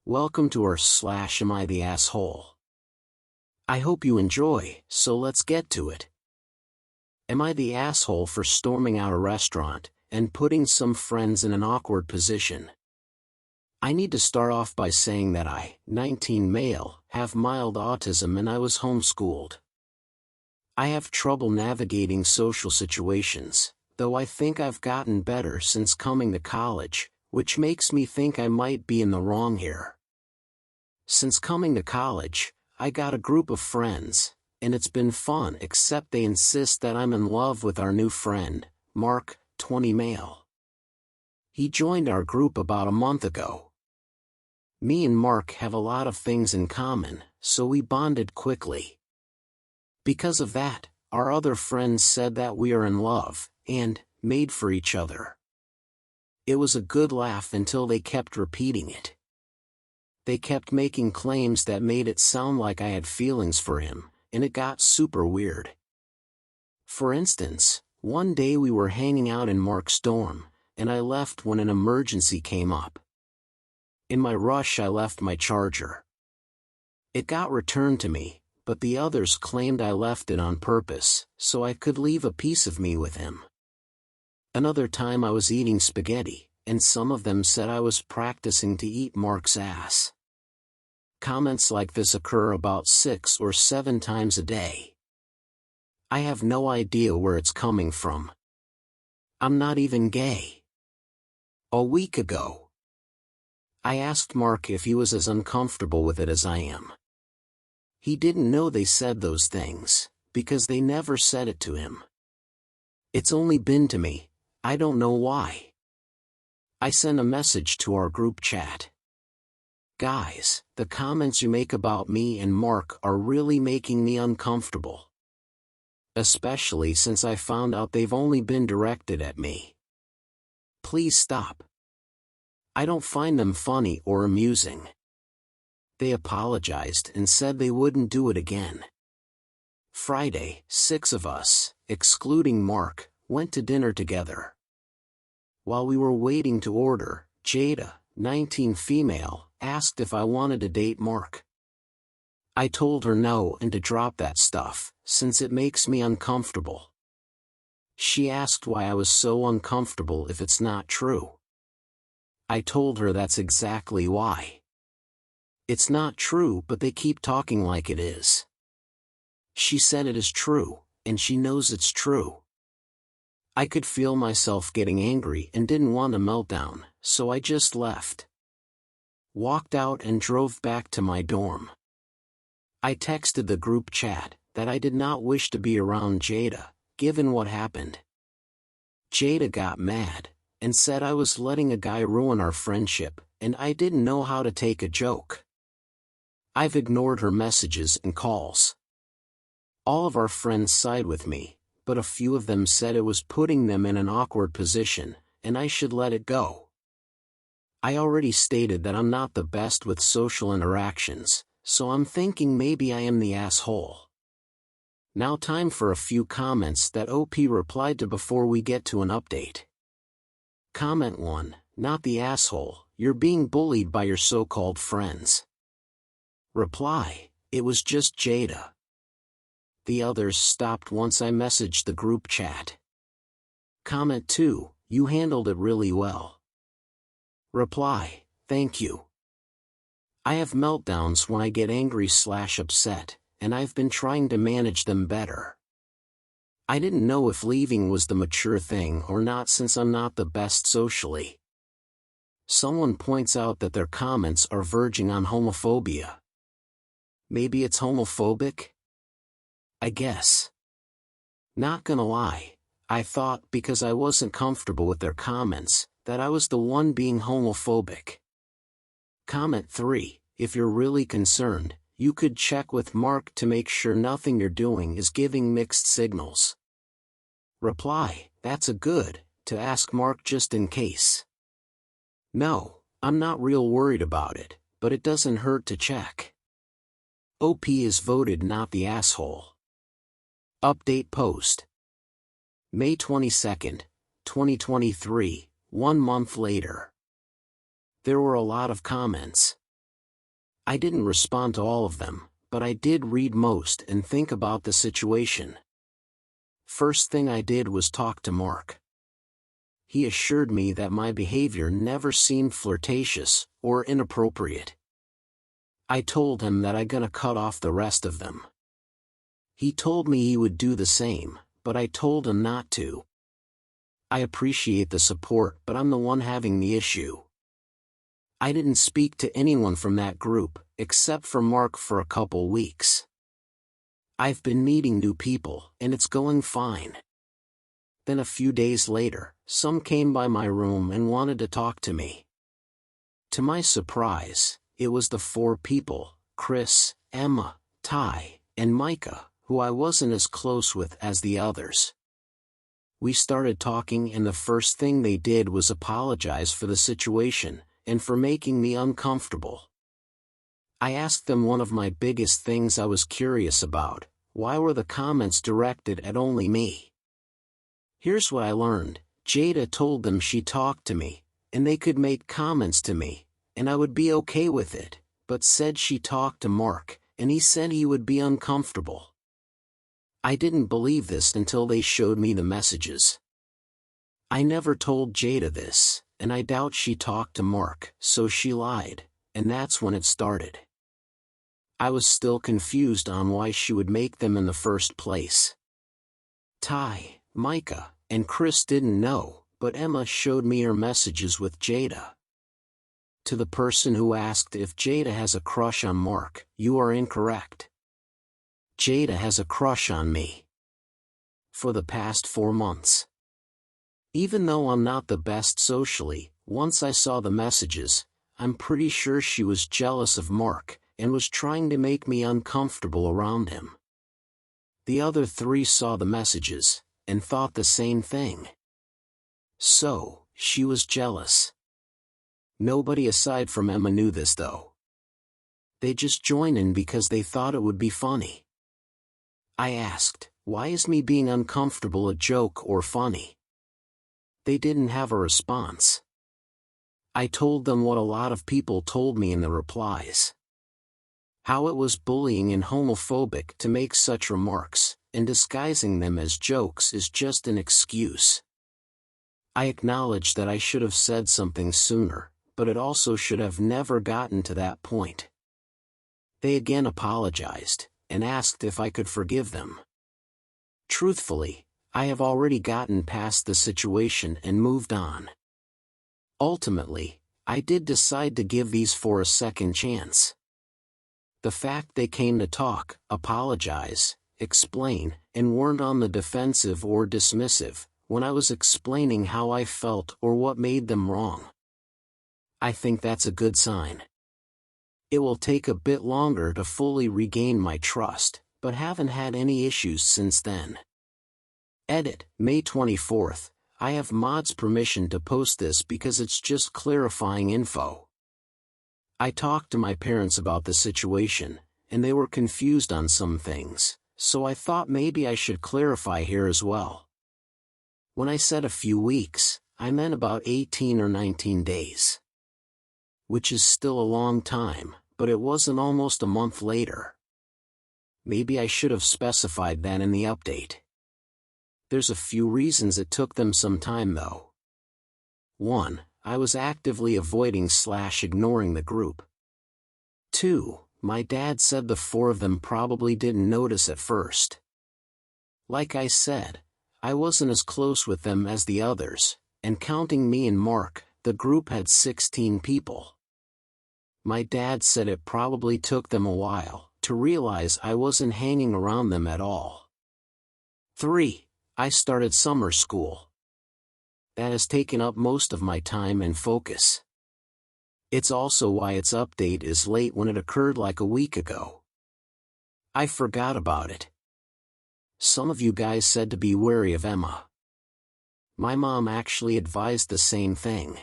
Welcome to our Am I the Asshole? I hope you enjoy, so let's get to it. Am I the asshole for storming out a restaurant and putting some friends in an awkward position? I need to start off by saying that I, 19 male, have mild autism and I was homeschooled. I have trouble navigating social situations, though I think I've gotten better since coming to college, which makes me think I might be in the wrong here. Since coming to college, I got a group of friends, and it's been fun except they insist that I'm in love with our new friend, Mark, 20 male. He joined our group about a month ago. Me and Mark have a lot of things in common, so we bonded quickly. Because of that, our other friends said that we are in love, and made for each other. It was a good laugh until they kept repeating it. They kept making claims that made it sound like I had feelings for him, and it got super weird. For instance, one day we were hanging out in Mark's dorm, and I left when an emergency came up. In my rush I left my charger. It got returned to me, but the others claimed I left it on purpose, so I could leave a piece of me with him. Another time I was eating spaghetti, and some of them said I was practicing to eat Mark's ass. Comments like this occur about 6 or 7 times a day. I have no idea where it's coming from. I'm not even gay. A week ago, I asked Mark if he was as uncomfortable with it as I am. He didn't know they said those things, because they never said it to him. It's only been to me. I don't know why. I sent a message to our group chat. Guys, the comments you make about me and Mark are really making me uncomfortable. Especially since I found out they've only been directed at me. Please stop. I don't find them funny or amusing. They apologized and said they wouldn't do it again. Friday, 6 of us, excluding Mark, went to dinner together. While we were waiting to order, Jada, 19 female, asked if I wanted to date Mark. I told her no and to drop that stuff, since it makes me uncomfortable. She asked why I was so uncomfortable if it's not true. I told her that's exactly why. It's not true, but they keep talking like it is. She said it is true, and she knows it's true. I could feel myself getting angry and didn't want a meltdown, so I just left. Walked out and drove back to my dorm. I texted the group chat that I did not wish to be around Jada, given what happened. Jada got mad, and said I was letting a guy ruin our friendship, and I didn't know how to take a joke. I've ignored her messages and calls. All of our friends side with me, but a few of them said it was putting them in an awkward position, and I should let it go. I already stated that I'm not the best with social interactions, so I'm thinking maybe I am the asshole. Now time for a few comments that OP replied to before we get to an update. Comment 1, not the asshole, you're being bullied by your so-called friends. Reply, it was just Jada. The others stopped once I messaged the group chat. Comment 2, you handled it really well. Reply, thank you. I have meltdowns when I get angry/upset, and I've been trying to manage them better. I didn't know if leaving was the mature thing or not since I'm not the best socially. Someone points out that their comments are verging on homophobia. Maybe it's homophobic? I guess. Not gonna lie, I thought because I wasn't comfortable with their comments, that I was the one being homophobic. Comment 3, if you're really concerned, you could check with Mark to make sure nothing you're doing is giving mixed signals. Reply, that's a good, to ask Mark just in case. No, I'm not real worried about it, but it doesn't hurt to check. OP is voted not the asshole. Update post. May 22nd, 2023, 1 month later. There were a lot of comments. I didn't respond to all of them, but I did read most and think about the situation. First thing I did was talk to Mark. He assured me that my behavior never seemed flirtatious or inappropriate. I told him that I'm gonna cut off the rest of them. He told me he would do the same, but I told him not to. I appreciate the support, but I'm the one having the issue. I didn't speak to anyone from that group, except for Mark, for a couple weeks. I've been meeting new people, and it's going fine. Then a few days later, some came by my room and wanted to talk to me. To my surprise, it was the 4 people, Chris, Emma, Ty, and Micah, who I wasn't as close with as the others. We started talking, and the first thing they did was apologize for the situation, and for making me uncomfortable. I asked them one of my biggest things I was curious about: why were the comments directed at only me? Here's what I learned: Jada told them she talked to me, and they could make comments to me, and I would be okay with it, but said she talked to Mark, and he said he would be uncomfortable. I didn't believe this until they showed me the messages. I never told Jada this, and I doubt she talked to Mark, so she lied, and that's when it started. I was still confused on why she would make them in the first place. Ty, Micah, and Chris didn't know, but Emma showed me her messages with Jada. To the person who asked if Jada has a crush on Mark, you are incorrect. Jada has a crush on me. For the past 4 months. Even though I'm not the best socially, once I saw the messages, I'm pretty sure she was jealous of Mark, and was trying to make me uncomfortable around him. The other 3 saw the messages, and thought the same thing. So, she was jealous. Nobody aside from Emma knew this though. They just joined in because they thought it would be funny. I asked, why is me being uncomfortable a joke or funny? They didn't have a response. I told them what a lot of people told me in the replies. How it was bullying and homophobic to make such remarks, and disguising them as jokes is just an excuse. I acknowledged that I should have said something sooner, but it also should have never gotten to that point. They again apologized, and asked if I could forgive them. Truthfully, I have already gotten past the situation and moved on. Ultimately, I did decide to give these 4 a second chance. The fact they came to talk, apologize, explain, and weren't on the defensive or dismissive when I was explaining how I felt or what made them wrong. I think that's a good sign. It will take a bit longer to fully regain my trust, but haven't had any issues since then. Edit, May 24th, I have Mod's permission to post this because it's just clarifying info. I talked to my parents about the situation, and they were confused on some things, so I thought maybe I should clarify here as well. When I said a few weeks, I meant about 18 or 19 days. Which is still a long time, but it wasn't almost a month later. Maybe I should have specified that in the update. There's a few reasons it took them some time though. 1. I was actively avoiding/ignoring the group. 2. My dad said the 4 of them probably didn't notice at first. Like I said, I wasn't as close with them as the others, and counting me and Mark, the group had 16 people. My dad said it probably took them a while to realize I wasn't hanging around them at all. 3. I started summer school. That has taken up most of my time and focus. It's also why its update is late when it occurred like a week ago. I forgot about it. Some of you guys said to be wary of Emma. My mom actually advised the same thing.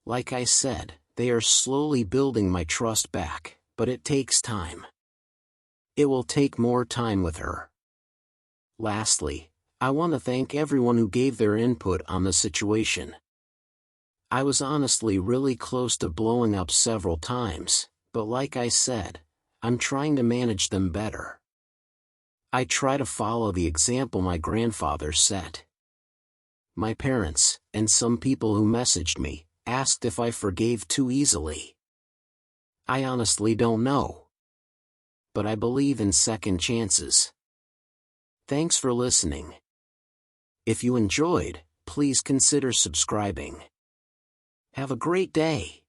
Like I said, they are slowly building my trust back, but it takes time. It will take more time with her. Lastly, I want to thank everyone who gave their input on the situation. I was honestly really close to blowing up several times, But like I said, I'm trying to manage them better. I try to follow the example my grandfather set. My parents, and some people who messaged me, asked if I forgave too easily. I honestly don't know. But I believe in second chances. Thanks for listening. If you enjoyed, please consider subscribing. Have a great day.